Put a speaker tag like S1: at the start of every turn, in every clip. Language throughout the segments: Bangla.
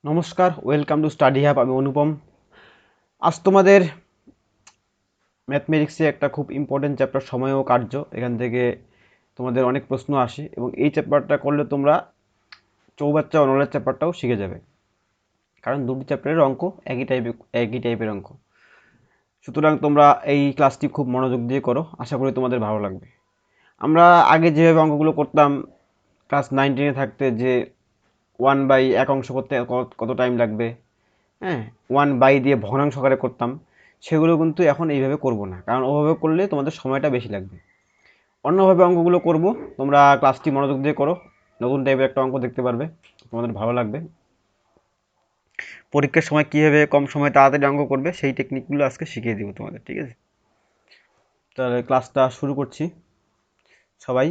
S1: নমস্কার, ওয়েলকাম টু স্টাডি হ্যাব। আমি অনুপম। আজ তোমাদের ম্যাথমেটিক্সে একটা খুব ইম্পর্টেন্ট চ্যাপ্টার সময় ও কার্য। এখান থেকে তোমাদের অনেক প্রশ্ন আসে এবং এই চ্যাপ্টারটা করলে তোমরা চৌবাচ্চা ও নলেজ চ্যাপ্টারটাও শিখে যাবে, কারণ দুটি চ্যাপ্টারের অঙ্ক একই টাইপের অঙ্ক। সুতরাং তোমরা এই ক্লাসটি খুব মনোযোগ দিয়ে করো, আশা করি তোমাদের ভালো লাগবে। আমরা আগে যেভাবে অঙ্কগুলো করতাম ক্লাস 9-10 থাকতে, যে 1/, এক অংশ করতে কত টাইম লাগবে, হ্যাঁ, 1/, দিয়ে ভগ্নাংশ আকারে করতাম, সেগুলো কিন্তু এখন এইভাবে করব না, কারণ ওভাবে করলে তোমাদের সময়টা বেশি লাগবে। অন্যভাবে অঙ্কগুলো করব। তোমরা ক্লাসটি মনোযোগ দিয়ে করো, নতুন টাইপের একটা অঙ্ক দেখতে পারবে, তোমাদের ভালো লাগবে। পরীক্ষার সময় কীভাবে কম সময় তাড়াতাড়ি অঙ্ক করবে সেই টেকনিকগুলো আজকে শিখিয়ে দিব তোমাদের, ঠিক আছে? তাহলে ক্লাসটা শুরু করছি। সবাই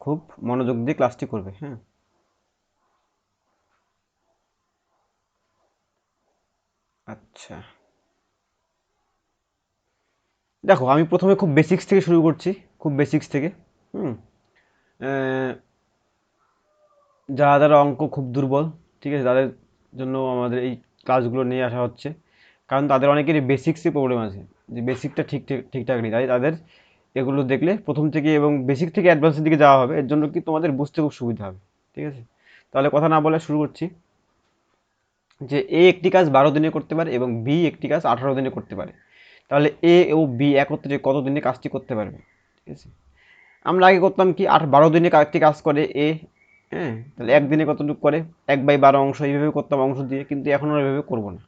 S1: খুব মনোযোগ দিয়ে ক্লাসটি করবে, হ্যাঁ। আচ্ছা, দেখো আমি প্রথমে খুব বেসিক্স থেকে শুরু করছি, খুব বেসিক্স থেকে। হুম আহ, যারা যারা অঙ্ক খুব দুর্বল, ঠিক আছে, তাদের জন্য আমাদের এই ক্লাসগুলো নিয়ে আসা হচ্ছে, কারণ তাদের অনেকেরই বেসিক্সে প্রবলেম আছে, যে বেসিকটা ঠিকঠাক নেই, তাই তাদের এগুলো দেখলে প্রথম থেকে এবং বেসিক থেকে অ্যাডভান্সের দিকে যাওয়া হবে, এর জন্য কি তোমাদের বুঝতে খুব সুবিধা হবে, ঠিক আছে? তাহলে কথা না বলে শুরু করছি। যে এ একটি কাজ 12 দিনে করতে পারে এবং বি একটি কাজ 18 দিনে করতে পারে, তাহলে এ ও বি একত্রে কত দিনে কাজটি করতে পারবে, ঠিক আছে? আমরা আগে করতাম কি, 12 দিনে একটি কাজ করে এ, হ্যাঁ, তাহলে একদিনে কতটুকু করে, 1/12 অংশ, এইভাবে করতাম অংশ দিয়ে, কিন্তু এখন আর এভাবে করবো না।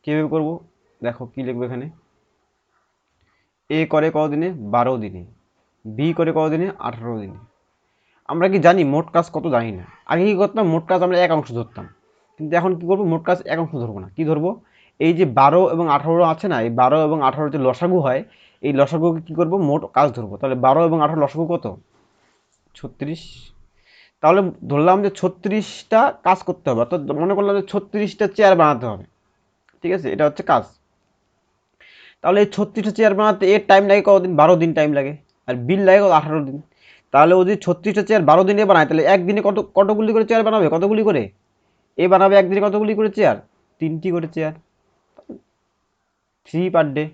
S1: কীভাবে করবো, দেখো কি লিখবো এখানে। এ করে কতদিনে, 12 দিনে। বি করে কতদিনে, 18 দিনে। আমরা কি জানি মোট কাজ কত, জানি না। আগে কি করতাম, মোট কাজ আমরা এক অংশ ধরতাম, কিন্তু এখন কি করবো, মোট কাজ এক অংশ ধরবো না, কি ধরবো, এই যে 12 এবং 18 আছে না, এই 12 এবং 18 যে লসাগু হয়, এই লসাগুকে কি করবো, মোট কাজ ধরবো। তাহলে 12 এবং 18 লসাগু কত, 36। তাহলে ধরলাম যে 36টা কাজ করতে হবে, অর্থাৎ মনে করলাম যে 36টা চেয়ার বানাতে হবে, ঠিক আছে, এটা হচ্ছে কাজ। তাহলে এই 36টা চেয়ার বানাতে এর টাইম লাগে কতদিন, 12 দিন টাইম লাগে, আর বিল লাগে কত, 18 দিন। তাহলে ও যদি 36টা চেয়ার 12 দিনে বানায়, তাহলে একদিনে কতগুলি করে চেয়ার বানাবে, কতগুলি করে এ বানাবে, একদিনে কতগুলি করে চেয়ার, 3টি করে চেয়ার, 3 পার ডে।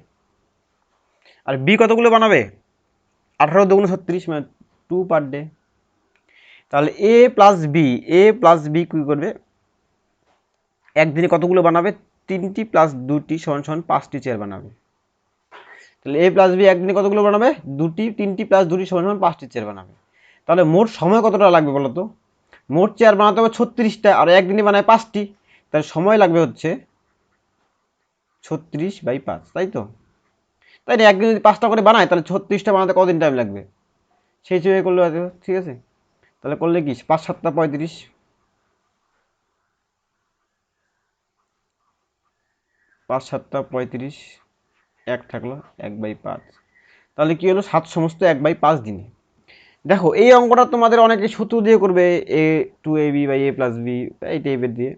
S1: আর বি কতগুলো বানাবে, 18 × 2 = 36, মানে 2 পার ডে। তাহলে এ প্লাস বি কী করবে, একদিনে কতগুলো বানাবে, 3টি প্লাস 2টি সমান 5টি চেয়ার বানাবে। তাহলে এ প্লাস বি একদিনে কতগুলো বানাবে, 3টি প্লাস 2টি সমান 5টি চেয়ার বানাবে। তাহলে মোট সময় কতটা লাগবে বলো তো, মোট চেয়ার বানাতে হবে 36টা, আর একদিনে বানায় 5টি, তাহলে সময় লাগবে হচ্ছে 36/5, তাই তো? তাই না, একদিন যদি 5টা করে বানায়, তাহলে 36টা বানাতে কদিন টাইম লাগবে, সেই হিসেবে করলে হয়তো, ঠিক আছে? তাহলে করলে কি, 5 × 7 = 35, 5 × 7 = 35, এক থাকলো 1/5। তাহলে কি হলো, 7 সমস্ত 1/5 দিনে। দেখো এই অঙ্কটা তোমাদের অনেকে সূত্র দিয়ে করবে, a2ab/a+b, এই টাইপের দিয়ে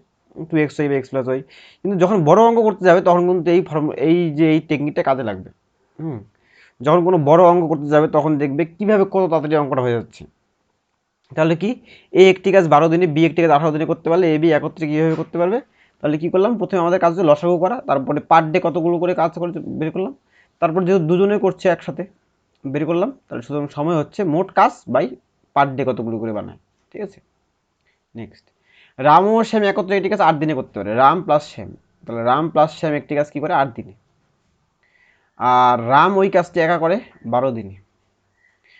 S1: 2xy/x+y, কিন্তু যখন বড় অঙ্ক করতে যাবে তখন কিন্তু এই টেকনিকটা কাজে লাগবে। হুম যখন কোনো বড় অঙ্ক করতে যাবে তখন দেখবে কিভাবে কত তাড়াতাড়ি অঙ্কটা হয়ে যাচ্ছে। তাহলে কি, এ একটি কাজ 12 দিনে, বি একটি কাজ 18 দিনে করতে পারলে এ বি একত্রে কীভাবে করতে পারবে। তাহলে কি করলাম, প্রথমে আমাদের কাজ হচ্ছে লসাগু করা, তারপরে পার ডে কতগুলো করে কাজ করে বের করলাম, তারপর যেহেতু দুজনে করছে একসাথে বের করলাম, তাহলে সুতরাং সময় হচ্ছে মোট কাজ বাই পার ডে কতগুলো করে বানায়, ঠিক আছে? নেক্সট, রাম ও শ্যাম একত্রে একটি কাজ 8 দিনে করতে পারে, রাম প্লাস শ্যাম। তাহলে রাম প্লাস শ্যাম একটি কাজ কী করে, 8 দিনে, আর রাম ওই কাজটি একা করে 12 দিনে।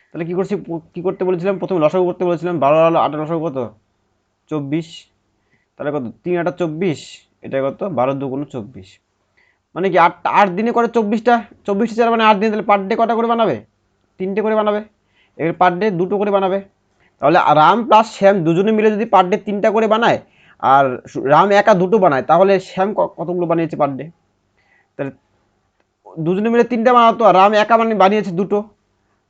S1: তাহলে কী করতে বলেছিলাম, প্রথমে লসাগু করতে বলেছিলাম, 12 আর 8 লসাগু কত, 24। তাহলে কত, 3 × 8 = 24, এটা কত, 12×2 = 24। মানে কি, 8 দিনে করে 24টা চেয়ার, মানে 8 দিনে, তাহলে পার ডে কটা করে বানাবে, 3টে করে বানাবে। এর পার ডে 2টো করে বানাবে। তাহলে রাম প্লাস শ্যাম দুজনে মিলে যদি পার ডে 3টা করে বানায়, আর রাম একা 2টো বানায়, তাহলে শ্যাম কতগুলো বানিয়েছে পার ডে। তাহলে দুজনে মিলে 3টা বানাতো, আর রাম একা বানিয়েছে 2টো,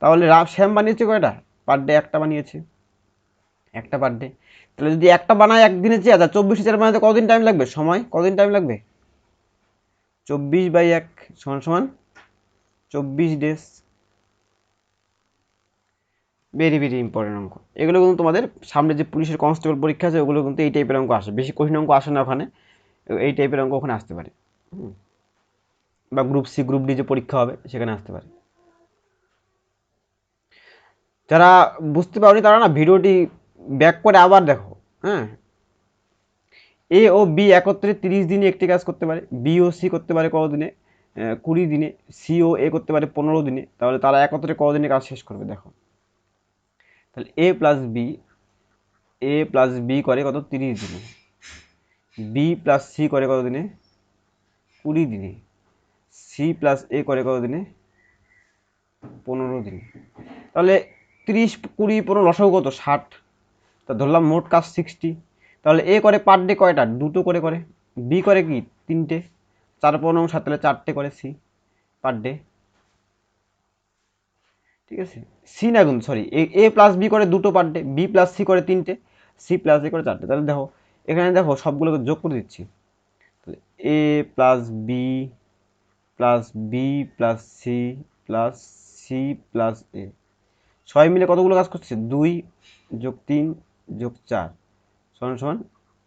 S1: তাহলে শ্যাম বানিয়েছে কয়টা, পার ডে একটা বানিয়েছে, একটা পার ডে। তাহলে যদি একটা বানায় একদিনে চেয়ার, 24 চেয়ার বানাতে কতদিন টাইম লাগবে, সময় কতদিন টাইম লাগবে, 24/1 = 24 ডেজ। ভেরি ভেরি ইম্পর্টেন্ট অঙ্ক এগুলো, কিন্তু তোমাদের সামনে যে পুলিশের কনস্টেবল পরীক্ষা আছে ওগুলো কিন্তু এই টাইপের অঙ্ক আসে, বেশি কঠিন অঙ্ক আসে না ওখানে, এই টাইপের অঙ্ক ওখানে আসতে পারে, বা গ্রুপ সি গ্রুপ ডি যে পরীক্ষা হবে সেখানে আসতে পারে। যারা বুঝতে পারোনি তারা না ভিডিওটি ব্যাক করে আবার দেখো। হ্যাঁ, এ ও বি একত্রে 30 দিনে একটি কাজ করতে পারে, বি ও সি করতে পারে কত দিনে, 20 দিনে, সি ও এ করতে পারে 15 দিনে। তাহলে তারা একত্রে কতদিনে কাজ শেষ করবে দেখো। তাহলে এ প্লাস বি করে কত 30 দিনে, বি প্লাস সি করে কত দিনে 20 দিনে, সি প্লাস এ করে কত দিনে 15 দিনে। তাহলে 30 20 15 লসাগু কত 60, তা ধরলাম মোট কাজ 60। তাহলে এ করে পার ডে কয়টা, দুটো করে করে, বি করে কি 3টে, 4 15 7, তাহলে 4টে করে সি পার ডে, ঠিক আছে। সি না গুণ সরি, এ প্লাস বি করে দুটো per day, B plus C করে 3টে, সি প্লাস এ করে 4টে। তাহলে দেখো এখানে দেখো সবগুলোকে যোগ করে দিচ্ছি। তাহলে A plus B plus B plus C plus C plus A, সবাই মিলে কতগুলো কাজ করছে 2 যোগ 3 যোগ 4 সমান সমান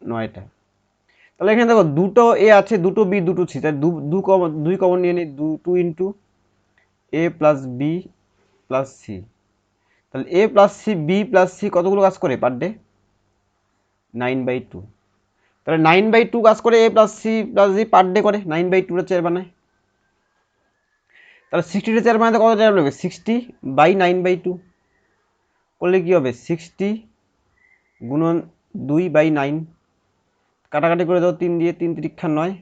S1: 9টা। তাহলে এখানে দেখো দুটো এ আছে, দুটো বি, দুটো সি, তাই দুই কমন নিয়ে নিই, 2 into A plus B plus C. তাহলে A plus C B plus C কতগুলো কাজ করে পার ডে 9/2। তাহলে 9/2 কাজ করে এ প্লাস সি প্লাস জি পার ডে করে 9/2 চেয়ার বানায়। তাহলে 60টা চেয়ার বানাতে কত টাইম লাগবে, 60/9/2 করলে কি হবে 60 গুণন 2/9, কাটাকাটি করে দাও 3 দিয়ে, 3 3 9,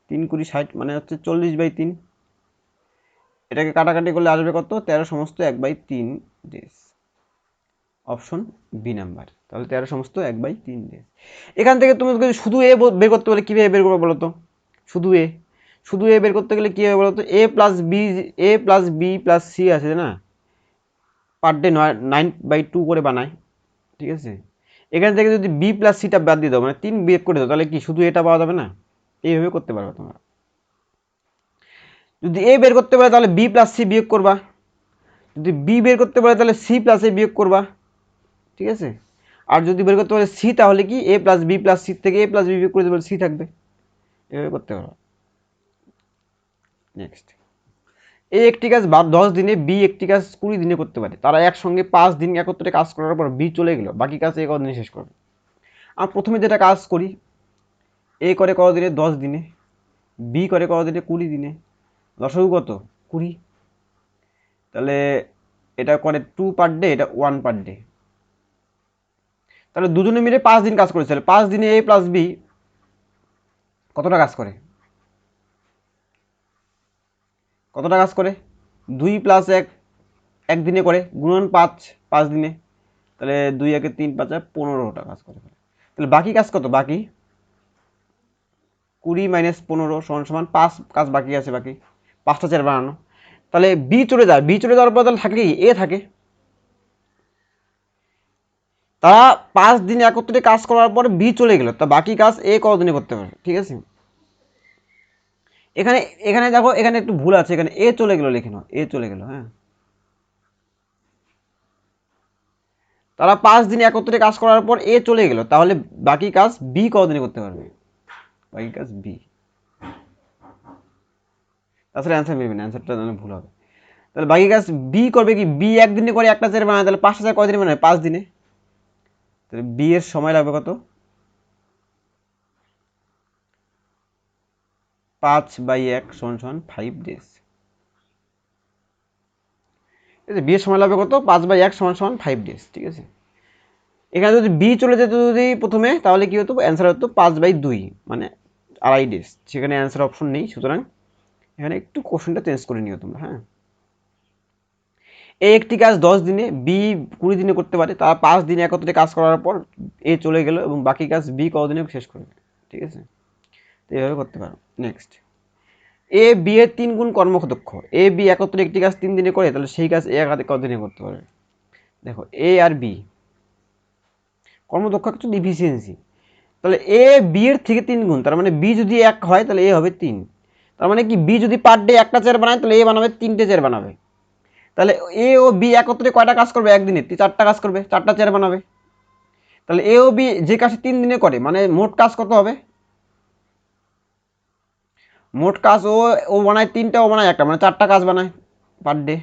S1: 3 20 60, মানে হচ্ছে 40/3। এটাকে কাটাকাটি করলে আসবে কত 13 সমস্ত 1/3 ডেজ, অপশন বি নাম্বার। তাহলে 13 সমস্ত 1/3 ডেজ। এখান থেকে তুমি যদি শুধু এ বের করতে পারলে কীভাবে বের করবে বলো তো, শুধু এ বের করতে গেলে কী হবে বলো তো, এ প্লাস বি প্লাস সি আছে না, পার ডে 9/2 করে বানায়, ঠিক আছে। এখান থেকে যদি বি প্লাস সিটা বাদ দিয়ে দাও, মানে 3 বিয়োগ করে দাও, তাহলে কি শুধু এটা পাওয়া যাবে না, এইভাবে করতে পারবে তোমরা। যদি এ বের করতে পারে তাহলে বি প্লাস সি বিয়োগ করবা, যদি বি বের করতে পারে তাহলে সি প্লাস এ বিয়োগ করবা, ঠিক আছে। আর যদি বের করতে পারে সি, তাহলে কি এ প্লাস বি প্লাস সি থেকে এ প্লাস বি বিয়োগ করে দেবে, সি থাকবে, এভাবে করতে পারো। নেক্সট, এ একটি কাজ 10 দিনে, বি একটি কাজ 20 দিনে করতে পারে। তারা একসঙ্গে 5 দিন একত্রে কাজ করার পর বি চলে গেল, বাকি কাজ এ কদিনে শেষ করবে। আর প্রথমে যেটা কাজ করি, এ করে কত দিনে 10 দিনে, বি করে কত দিনে 20 দিনে, লসাগু কত 20। তাহলে এটা করে 2 পার ডে, এটা 1 পার ডে। তাহলে দুজনে মিলে 5 দিন কাজ করেছে, তাহলে 5 দিনে এ প্লাস বি কতটা কাজ করে, কতটা কাজ করে 2 প্লাস 1 একদিনে করে, গুণন 5 5 দিনে, তাহলে 2 একে 3 5 15টা কাজ করে। তাহলে বাকি কাজ কত, বাকি 20 মাইনাস 15 সমান সমান 5 কাজ বাকি আছে, বাকি 5টা চেয়ার বানানো। তাহলে বি চলে যায়, বি চলে যাওয়ার পর তাহলে থাকে কি এ থাকে। তারা 5 দিন একত্রে কাজ করার পর বি চলে গেল, তা বাকি কাজ এ কতদিনে করতে পারে, ঠিক আছে। এখানে এখানে দেখো এখানে একটু ভুল আছে, এখানে এ চলে গেল লিখে নাও, এ চলে গেল, হ্যাঁ। তারা 5 দিন একত্রে কাজ করার পর এ চলে গেল, তাহলে বাকি কাজ বি কতদিনে করতে পারবে, বাকি কাজ বি। তাছাড়া অ্যান্সার মিলবে না, অ্যান্সারটা ভুল হবে। তাহলে বাকি কাজ বি করবে কি, বি একদিনে করে একটা চেয়ার বানায়, তাহলে 5টা চেয়ার কয়দিনে বানায় 5 দিনে। তাহলে বি এর সময় লাগবে কত 5/1 সমান 5 ডেজ। ঠিক আছে, বি এর সময় লাগবে কত 5/1 সমান 5 ডেজ, ঠিক আছে। এখানে যদি বি চলে যেত যদি প্রথমে, তাহলে কি হতো অ্যান্সার হতো 5/2, মানে 2.5 ডেজ। সেখানে অ্যান্সার অপশন নেই, সুতরাং এখানে একটু কোশ্চেনটা চেঞ্জ করে নিও তোমরা, হ্যাঁ। এ একটি কাজ 10 দিনে, বি 20 দিনে করতে পারে। তারা 5 দিন একত্রে কাজ করার পর এ চলে গেল, এবং বাকি কাজ বি কতদিনে শেষ করবে, ঠিক আছে। তো এইভাবে করতে পারো। নেক্সট, এ বি এর 3 গুণ কর্মদক্ষ, এ বি একত্রে একটি কাজ 3 দিনে করে, তাহলে সেই কাজ এ কতদিনে করতে পারবে। দেখো এ আর বি কর্মদক্ষ একটু ডিফিসিয়েন্সি, তাহলে এ বি এর থেকে 3 গুণ, তার মানে বি যদি 1 হয় তাহলে এ হবে 3। তার মানে কি বি যদি পার ডে একটা চেয়ার বানায়, তাহলে এ বানাবে 3টে চেয়ার বানাবে। তাহলে এ ও বি একত্রে কয়টা কাজ করবে একদিনে, 4টা কাজ করবে, 4টা চেয়ার বানাবে। তাহলে এ ও বি যে কাজ 3 দিনে করে, মানে মোট কাজ কত হবে মোট কাজ ও ও বানায় 3টা, ও বানায় 1টা, মানে 4টা কাজ বানায় পার ডে।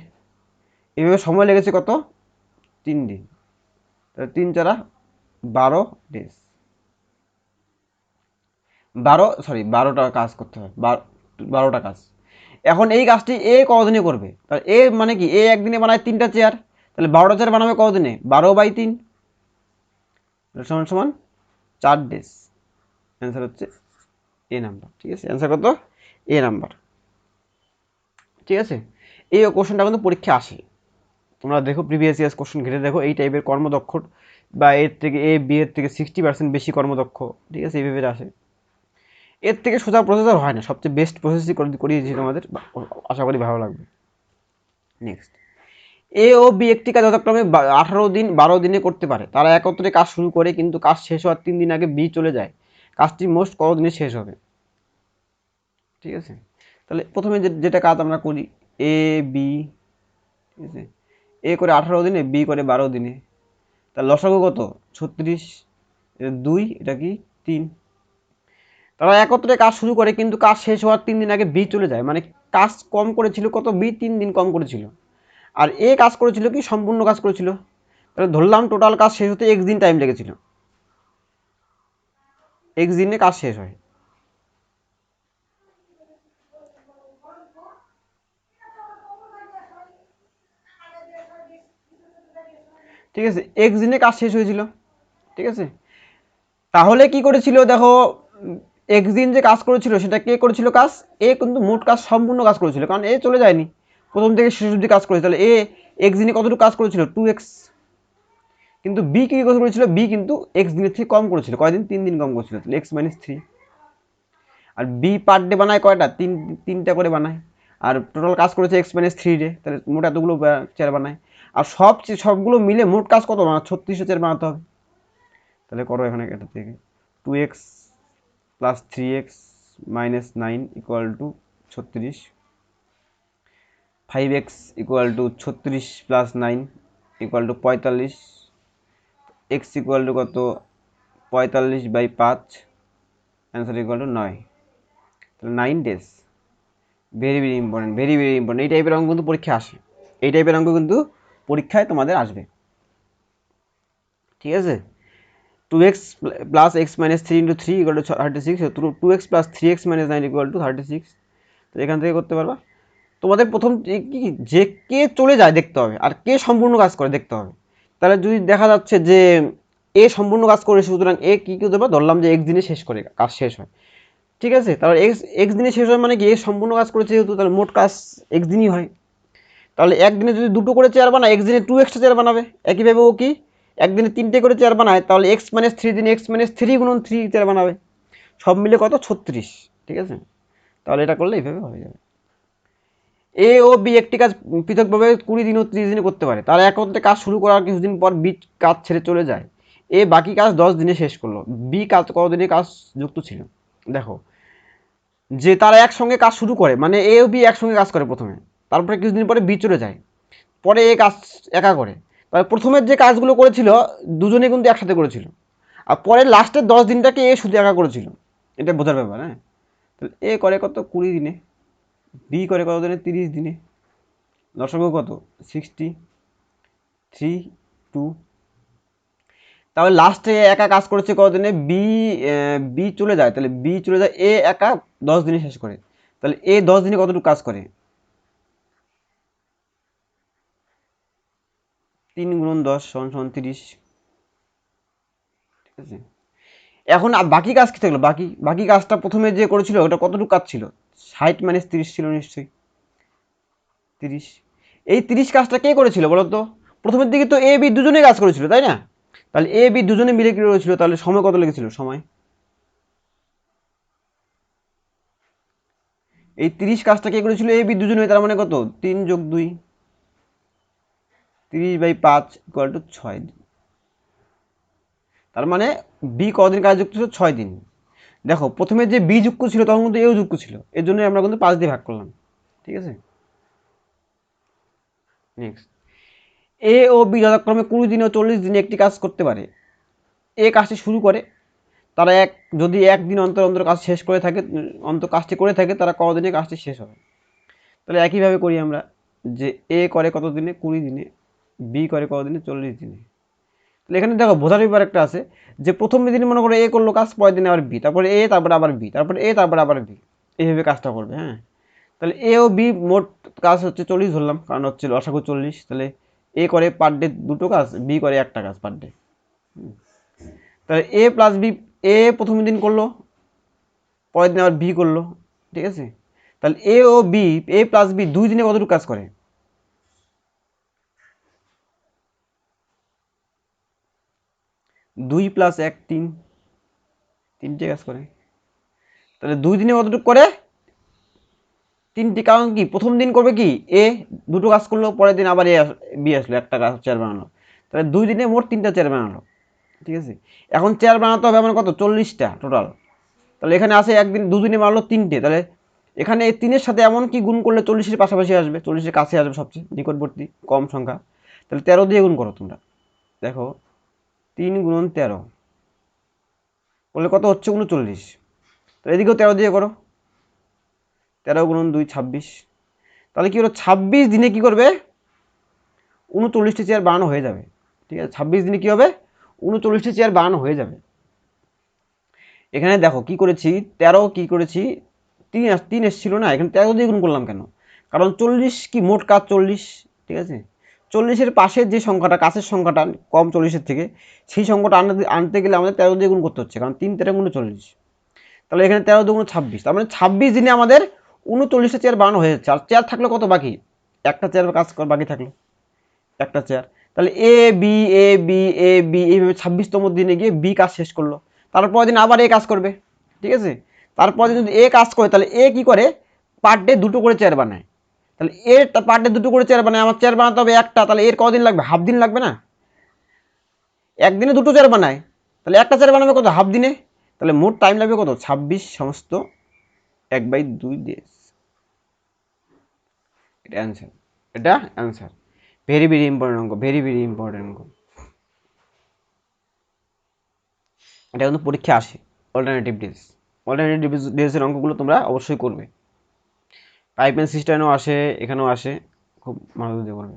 S1: এইভাবে সময় লেগেছে কত? 3 দিন। তাহলে 3 × 4 = 12 ডেজ। 12টা কাজ করতে হয়, 12টা কাজ। এখন এই কাজটি এ কতদিনে করবে? তাহলে এ মানে কি, এ একদিনে বানায় 3টা চেয়ার, তাহলে 12টা চেয়ার বানাবে কতদিনে? 12/3 সমান সমান 4 ডেজ। অ্যান্সার হচ্ছে এ নাম্বার। ঠিক আছে, অ্যান্সার কত? এ নাম্বার। ঠিক আছে, এই কোশ্চেনটা কিন্তু পরীক্ষা আসে। তোমরা দেখো প্রিভিয়াস ইয়ার্স কোশ্চেন ঘিরে দেখো, এই টাইপের কর্মদক্ষ বা এর থেকে এ বি এর থেকে 60% বেশি কর্মদক্ষ, ঠিক আছে, এইভাবে আসে। এর থেকে সোজা প্রসেস আর হয় না, সবচেয়ে বেস্ট প্রসেসই করিয়েছি তোমাদের, আশা করি ভালো লাগবে। নেক্সট, এ ও বি একটি কাজ যথাক্রমে 18 দিন 12 দিনে করতে পারে। তারা একত্রে কাজ শুরু করে, কিন্তু কাজ শেষ হওয়ার 3 দিন আগে বি চলে যায়। কাজটি মোস্ট কতদিনে শেষ হবে? ঠিক আছে, তাহলে প্রথমে যেটা কাজ আমরা করি, এ বি, ঠিক আছে, এ করে 18 দিনে, বি করে 12 দিনে। তার লসাগু কত? 36, 2, এটা কি 3। তারা একত্রে কাজ শুরু করে, কিন্তু কাজ শেষ হওয়ার 3 দিন আগে বি চলে যায়, মানে কাজ কম করেছিল কত? বি 3 দিন কম করেছিল। আর এ কাজ করেছিল কি? সম্পূর্ণ কাজ করেছিল। তাহলে ধরলাম টোটাল কাজ শেষ হতে x দিন টাইম লেগেছিল, x দিনে কাজ শেষ হয়। ঠিক আছে, x দিনে কাজ শেষ হয়েছিল। ঠিক আছে, তাহলে কি করেছিল দেখো, x দিন যে কাজ করেছিল সেটা কে করেছিল কাজ? এ কিন্তু মোট কাজ সম্পূর্ণ কাজ করেছিল, কারণ এ চলে যায়নি, প্রথম থেকে শেষ অবধি কাজ করেছে। তাহলে এ x দিনে কতটুকু কাজ করেছিল? 2x। কিন্তু বি কি করেছিল? বি কিন্তু x দিনের থেকে কম করেছিল, কয়দিন? 3 দিন কম করেছিল, তাহলে x-3। আর বি পার ডে বানায় কয়টা? 3টা করে বানায়। আর টোটাল কাজ করেছে x-3 ডে, তাহলে মোট এতগুলো চেয়ার বানায়। আর সবগুলো মিলে মোট কাজ কত? 36টা চেয়ার বানাতে হবে। তাহলে করো এখানে, এটা থেকে 2x + 3x - 9 = 36, 5x = 36 + 9 = 45, x কত? 45/5, অ্যান্সার = 9। তাহলে 9 days. Very very important, very very important. এই টাইপের অঙ্ক কিন্তু পরীক্ষায় আসে, এই টাইপের অঙ্ক কিন্তু পরীক্ষায় তোমাদের আসবে। ঠিক আছে, 2x + x - 3 × 3 = 36, 2x + 3x - 9 = 36। তো এখান থেকে করতে পারবা। তোমাদের প্রথম কি, যে কে চলে যায় দেখতে হবে, আর কে সম্পূর্ণ কাজ করে দেখতে হবে। তাহলে যদি দেখা যাচ্ছে যে এ সম্পূর্ণ কাজ করে, সুতরাং এ কি করতে পারে? ধরলাম যে x দিনে শেষ করে, কাজ শেষ হয়। ঠিক আছে, তাহলে x দিনে শেষ হয় মানে কি? এ সম্পূর্ণ কাজ করেছে যেহেতু, তাহলে মোট কাজ x দিনই হয়। তাহলে একদিনে যদি 2টো করে চেয়ার বানায়, x দিনে 2 এক্সট্রা চেয়ার বানাবে। একইভাবে ও কি একদিনে 3টে করে চেয়ার বানায়, তাহলে x-3 দিনে x-3 × 3 চেয়ার বানাবে। সব মিলে কত? 36। ঠিক আছে, তাহলে এটা করলে এইভাবে হয়ে যাবে। এ ও বি একটি কাজ পৃথকভাবে 20 দিন ও 30 দিনে করতে পারে। তারা একত্রে কাজ শুরু করার কিছুদিন পর বি কাজ ছেড়ে চলে যায়। এ বাকি কাজ 10 দিনে শেষ করলো। বি কাজ কতদিনে কাজ যুক্ত ছিল? দেখো, যে তারা একসঙ্গে কাজ শুরু করে, মানে এ ও বি একসঙ্গে কাজ করে প্রথমে, তারপরে কিছুদিন পরে বি চলে যায়, পরে এ কাজ একা করে। তাহলে প্রথমের যে কাজগুলো করেছিল দুজনে কিন্তু একসাথে করেছিল, আর পরে লাস্টের 10 দিনটাকে এ শুধু একা করেছিল। এটা বোঝার ব্যাপার। হ্যাঁ, তাহলে এ করে কত? 20 দিনে, বি করে কত দিনে? 30 দিনে। দশমিক কত? 63, 2। তাহলে লাস্টে একা কাজ করেছে কতদিনে? বি বি চলে যায়, তাহলে বি চলে যায়, এ একা 10 দিনে শেষ করে। তাহলে এ 10 দিনে কতটুকু কাজ করে? 3 × 10 = 30। ঠিক আছে, এখন বাকি কাজ কি থাকলো? বাকি কাজটা প্রথমে যে করেছিল ওটা কতটুকু কাজ ছিল? 60 - 30 ছিল নিশ্চয়ই, 30। এই 30 কাজটা কে করেছিল বলো তো? প্রথমের দিকে তো এ বি দুজনেই কাজ করেছিল, তাই না? তাহলে এ বি দুজনে মিলে কি করেছিল? তাহলে সময় কত লেগেছিল? সময়, এই 30 কাজটা কে করেছিল? এ বি দুজনে, তার মানে কত? 3 + 2, 30/5 = 6 দিন। তার মানে বি কদিন কাজ যুক্ত ছিল? 6 দিন। দেখো, প্রথমে যে বি যুক্ত ছিল তখন কিন্তু এও যুক্ত ছিল, এর জন্য আমরা কিন্তু 5 দিয়ে ভাগ করলাম। ঠিক আছে, নেক্সট, এ ও বি যথাক্রমে 20 দিন ও 40 দিনে একটি কাজ করতে পারে। এ কাজটি শুরু করে, তারা যদি একদিন অন্তর অন্তর কাজ শেষ করে থাকে, কাজটি করে থাকে, তারা কতদিনে কাজটি শেষ হবে। তাহলে একইভাবে করি আমরা, যে এ করে কত দিনে, 20 দিনে, বি করে কত দিনে, 40 দিনে। তাহলে এখানে দেখো বোঝার ব্যাপার একটা আছে, যে প্রথম দিন মনে করো এ করলো কাজ, পরের দিন আবার বি, তারপরে এ, তারপরে আবার বি, তারপরে এ, তারপরে আবার বি, এইভাবে কাজটা করবে। হ্যাঁ, তাহলে এ ও বি মোট কাজ হচ্ছে 40 ধরলাম, কারণ হচ্ছে লসাগু 40। তাহলে এ করে পার ডে 2টো কাজ, বি করে 1টা কাজ পার ডে। তাহলে এ প্লাস বি, এ প্রথম দিন করলো, পরের দিন আবার বি করলো, ঠিক আছে। তাহলে এ ও বি, এ প্লাস বি 2 দিনে কতটুকু কাজ করে? 2 + 1 3, 3টে কাজ করে। তাহলে 2 দিনে কতটুকু করে? 3টি। কারণ কি, প্রথম দিন করবে কি এ 2টো কাজ করলো, পরের দিন আবার বি আসলো, 1টা কাজ চেয়ার বানালো। তাহলে 2 দিনে মোট 3টা চেয়ার বানালো, ঠিক আছে। এখন চেয়ার বানাতে হবে আমার কত, 40টা টোটাল। তাহলে এখানে আসে একদিন, 2 দিনে মারলো 3টে। তাহলে এখানে এই 3-এর সাথে এমন কি গুণ করলে 40-এর পাশাপাশি আসবে, 40-এর কাছে আসবে, সবচেয়ে নিকটবর্তী কম সংখ্যা। তাহলে 13 দিয়ে গুণ করো তোমরা, দেখো 3 × 13 বললে কত হচ্ছে, 39। তাহলে এদিকেও 13 দিয়ে করো, 13 × 2 26। তাহলে কি হলো, 26 দিনে কি করবে, 39টি চেয়ার বানানো হয়ে যাবে, ঠিক আছে। 26 দিনে কি হবে, 39টি চেয়ার বানানো হয়ে যাবে। এখানে দেখো কি করেছি, 13 কি করেছি, 3 এসেছিল না, এখানে 13 দিয়ে গুণ করলাম কেন, কারণ 40 কি মোট কাজ 40, ঠিক আছে। 40-এর পাশের যে সংখ্যাটা, কাছের সংখ্যাটা কম 40-এর থেকে, সেই সংখ্যাটা আনতে গেলে আমাদের 13 দিয়ে গুণ করতে হচ্ছে, কারণ 3 13 × 40। তাহলে এখানে 13 2 × 26, তার মানে 26 দিনে আমাদের 39টা চেয়ার বানানো হয়ে যাচ্ছে। আর চেয়ার থাকলে কত বাকি, একটা চেয়ার কাজ বাকি থাকলো, একটা চেয়ার। তাহলে A B, A B, A B, এইভাবে 26তম দিনে গিয়ে বি কাজ শেষ করলো, তারপর দিন আবার এ কাজ করবে, ঠিক আছে। তারপর দিন যদি এ কাজ করে, তাহলে এ কি করে, পার ডে 2টো করে চেয়ার বানায়। তাহলে এ পার ডে 2টো করে চেয়ার বানায়, আমার চেয়ার বানাতে হবে 1টা, তাহলে এর কদিন লাগবে, হাফ দিন লাগবে না। একদিনে 2টো চেয়ার বানায়, তাহলে একটা চেয়ার বানাবে কত, হাফ দিনে। তাহলে মোট টাইম লাগবে কত, 26 সমস্ত 1/2 ডেজ। এটা অ্যান্সার, এটা অ্যান্সার। ভেরি ভেরি ইম্পর্টেন্ট অঙ্ক, ভেরি ভেরি ইম্পর্টেন্ট অঙ্ক। এটা কিন্তু পরীক্ষা আসে, অল্টারনেটিভ ডেজ। অল্টারনেটিভ ডেজের অঙ্কগুলো তোমরা অবশ্যই করবে। টাইপ অ্যান্ড সিস্টেমেও আসে, এখানেও আসে, খুব মনোযোগ দিয়ে করবে।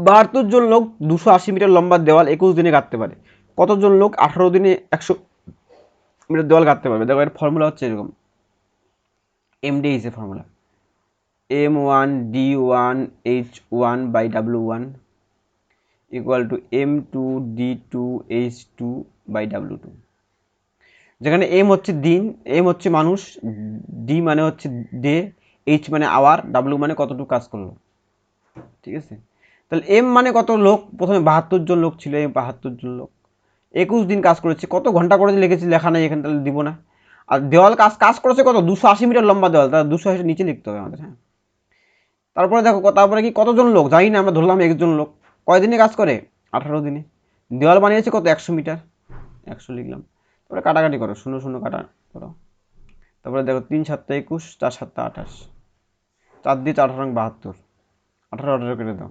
S1: 72 জন লোক 280 মিটার লম্বা দেওয়াল 21 দিনে গাঁথতে পারে। কতজন লোক 18 দিনে 100 মিটার দেওয়াল গাঁথতে পারবে? দেখো এর ফর্মুলা হচ্ছে এরকম, এমডিএইচ এর ফর্মুলা, M1D1H1/W1 = M2D2H2/W2, যেখানে এম হচ্ছে দিন, এম হচ্ছে মানুষ, ডি মানে হচ্ছে ডে, এইচ মানে আওয়ার, ডাব্লিউ মানে কতটুকু কাজ করলো, ঠিক আছে। তাহলে এম মানে কত লোক, প্রথমে 72 জন লোক ছিল, এম 72 জন লোক 21 দিন কাজ করেছে, কত ঘন্টা করে লিখেছি, লেখা নেই এখানে, তাহলে দিব না। আর দেওয়াল কাজ কাজ করেছে কত, 280 মিটার লম্বা দেওয়াল, তাহলে 280 নিচে লিখতে হবে আমাদের। হ্যাঁ, তারপরে দেখো, তারপরে কি কতজন লোক জানি না, আমরা ধরলাম একজন লোক, কয়দিনে কাজ করে, 18 দিনে। দেওয়াল বানিয়েছে কত, 100 মিটার, 100 লিখলাম। তারপরে কাটাকাটি করো, 0 0 কাটা করো। তারপরে দেখো 3 7 21, 4 7 28, 4 দিয়ে 4 8 72, 18 18 কেটে দাও।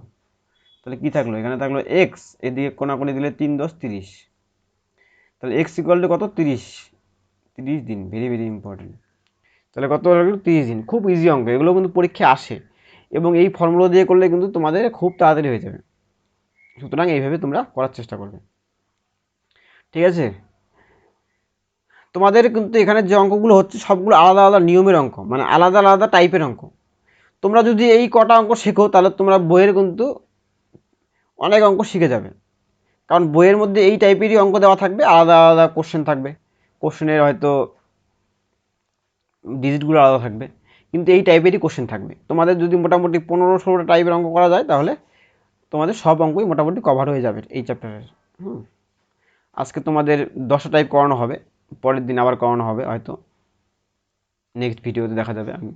S1: তাহলে কি থাকলো, এখানে থাকলো এক্স, এদিকে কোনাকুনি দিলে 3 10 30। তাহলে এক্স = কত, 30, 30 দিন, ভেরি ভেরি ইম্পর্টেন্ট। তাহলে কত হলো, 30 দিন। খুব ইজি অঙ্ক, এগুলো কিন্তু পরীক্ষা আসে, এবং এই ফর্মুলা দিয়ে করলে কিন্তু তোমাদের খুব তাড়াতাড়ি হয়ে যাবে। সুতরাং এইভাবে তোমরা করার চেষ্টা করবে, ঠিক আছে। তোমাদের কিন্তু এখানে যে অঙ্কগুলো হচ্ছে সবগুলো আলাদা আলাদা নিয়মের অঙ্ক, মানে আলাদা আলাদা টাইপের অঙ্ক। তোমরা যদি এই কটা অঙ্ক শেখো, তাহলে তোমরা বইয়ের কিন্তু অনেক অঙ্ক শিখে যাবে, কারণ বইয়ের মধ্যে এই টাইপেরই অঙ্ক দেওয়া থাকবে, আলাদা আলাদা কোশ্চেন থাকবে, কোশ্চেনের হয়তো ডিজিটগুলো আলাদা থাকবে, কিন্তু এই টাইপেরই কোশ্চেন থাকবে। তোমাদের যদি মোটামুটি 15-16টা টাইপের অঙ্ক করা যায়, তাহলে তোমাদের সব অঙ্কই মোটামুটি কভার হয়ে যাবে এই চ্যাপ্টারের। আজকে তোমাদের 10টা টাইপ করানো হবে, পরের দিন আবার করানো হবে, হয়তো নেক্সট ভিডিওতে দেখা যাবে, আমি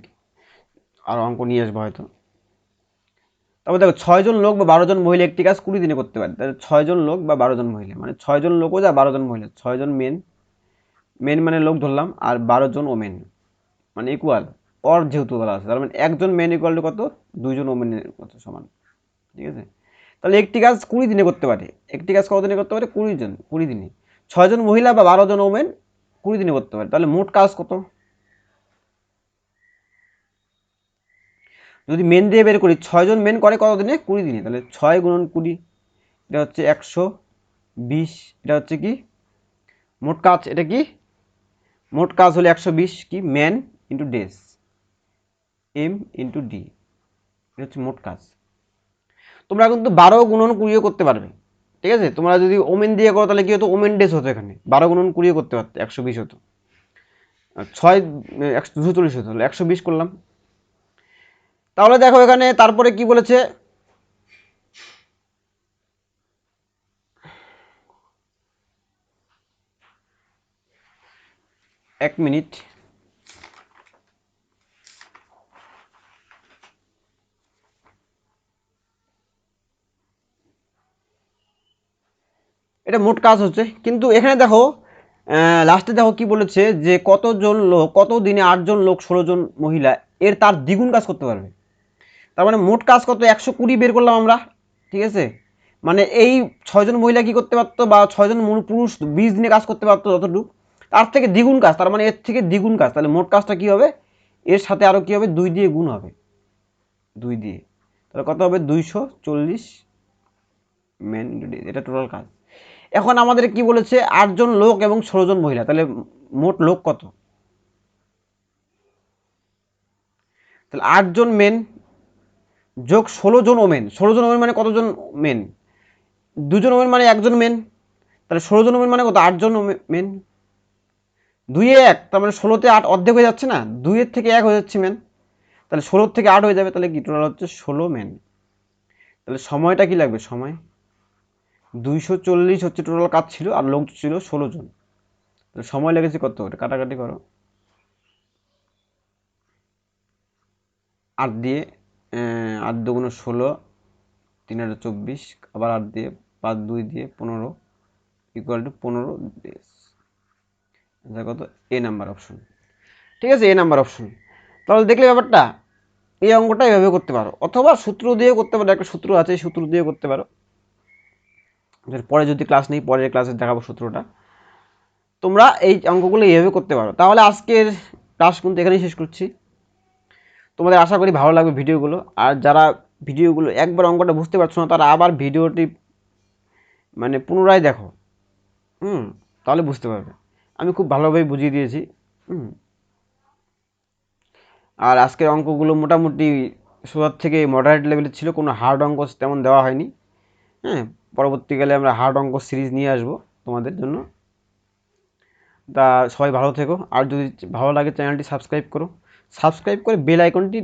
S1: আর অঙ্ক নিয়ে আসবো হয়তো। তারপর দেখো 6 জন লোক বা 12 জন মহিলা একটি কাজ 20 দিনে করতে পারে। তাহলে 6 জন লোক বা 12 জন মহিলা, মানে 6 জন লোকও যা 12 জন মহিলা, 6 জন মেন, মেন মানে লোক ধরলাম, আর 12 জন ওমেন, মানে ইকুয়াল, অর যেহেতু বলা আছে, তার মানে একজন মেন = কত, 2 জন ওমেনের কত সমান, ঠিক আছে। তাহলে একটি কাজ 20 দিনে করতে পারে। একটি কাজ কত দিনে করতে পারে? 20 দিনে। 6 জন মহিলা বা 12 জন ওমেন 20 দিনে করতে পারে। তাহলে মোট কাজ কত? যদি মেন দিয়ে বের করি, 6 জন মেন করে কত দিনে? 20 দিনে। তাহলে 6 গুণন 20, এটা হচ্ছে 120। এটা হচ্ছে কি মোট কাজ? এটা কি মোট কাজ হলে 120 কি man into days, M into D, এটা হচ্ছে মোট কাজ। তোমরা কিন্তু 12 গুণন 20 করতে পারবে, ঠিক আছে? তোমরা যদি ওমেন দিয়ে করো তাহলে কি হতো? ওমেন ডেজ হতো, এখানে 12 গুণন 20 করতে পারতো, 120 হতো। আর 6 240 হতো, তাহলে 120 করলাম। তাহলে দেখো এখানে তারপরে কি বলেছে, 1 মিনিট। এটা মোট কাজ হচ্ছে, কিন্তু এখানে দেখো লাস্টে দেখো কি বলেছে যে কতজন লোক, কত দিনে 8 জন লোক 16 জন মহিলা এর তার দ্বিগুণ কাজ করতে পারবে। তার মানে মোট কাজ কত? 120 বের করলাম আমরা, ঠিক আছে? মানে এই 6 জন মহিলা কি করতে পারতো, বা 6 জন পুরুষ 20 দিনে কাজ করতে পারতো যতটুকু, তার থেকে দ্বিগুণ কাজ, তার মানে এর থেকে দ্বিগুণ কাজ। তাহলে মোট কাজটা কি হবে? এর সাথে আরও কি হবে? 2 দিয়ে গুণ হবে, 2 দিয়ে। তাহলে কত হবে? 240 মেন, এটা টোটাল কাজ। এখন আমাদের কি বলেছে? 8 জন লোক এবং 16 জন মহিলা, তাহলে মোট লোক কত? তাহলে 8 জন মেন যোগ 16 জন ওমেন। 16 জন ওমেন মানে কতজন মেন? 2 জন ওমেন মানে 1 জন মেন। তাহলে 16 জন ওমেন মানে কত? 8 জন মেন। 2 এ 1, তার মানে 16তে 8 অর্ধেক হয়ে যাচ্ছে না? 2 এর থেকে 1 হয়ে যাচ্ছে মেন, তাহলে 16 থেকে 8 হয়ে যাবে। তাহলে কি টোটাল হচ্ছে 16 মেন। তাহলে সময়টা কি লাগবে? সময় 240 হচ্ছে টোটাল কাজ ছিল, আর লোক ছিল 16 জন। তাহলে সময় লেগেছে কত? এটা কাটাকাটি করো, 8 দিয়ে 8 দুগুণ 16, 3 আর 24, আবার 8 দিয়ে 5 2 দিয়ে 15 ইকুয়াল টু 15 ডেজ। কত? এ নাম্বার অপশন, ঠিক আছে? এ নাম্বার অপশন। তাহলে দেখলে ব্যাপারটা, এই অঙ্কটা এভাবে করতে পারো, অথবা সূত্র দিয়ে করতে পারো। একটা সূত্র আছে, সূত্র দিয়ে করতে পারো। পরে যদি ক্লাস নেই, পরের ক্লাসে দেখাবো সূত্রটা। তোমরা এই অঙ্কগুলো এইভাবে করতে পারো। তাহলে আজকের ক্লাস কিন্তু এখানেই শেষ করছি। তোমাদের আশা করি ভালো লাগবে ভিডিওগুলো। আর যারা ভিডিওগুলো একবার অঙ্কটা বুঝতে পারছো না, তারা আবার ভিডিওটি মানে পুনরায় দেখো, তাহলে বুঝতে পারবে। আমি খুব ভালোভাবে বুঝিয়ে দিয়েছি। আর আজকের অঙ্কগুলো মোটামুটি সোজার থেকে মডারেট লেভেলের ছিল, কোনো হার্ড অঙ্ক তেমন দেওয়া হয়নি। হ্যাঁ, পরবর্তীকালে আমরা হার্ড অঙ্ক সিরিজ নিয়ে আসবো তোমাদের জন্য। তা সবাই ভালো থেকো। আর যদি ভালো লাগে চ্যানেলটি সাবস্ক্রাইব করো, সাবস্ক্রাইব করে বেল আইকনটি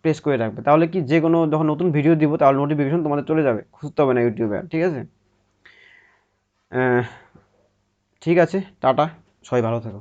S1: প্রেস করে রাখবে। তাহলে কি যে কোনো যখন নতুন ভিডিও দিব, তাহলে নোটিফিকেশন তোমাদের চলে যাবে, খুঁজতে হবে না ইউটিউবে, ঠিক আছে? ঠিক আছে, টাটা, সবাই ভালো থেকো।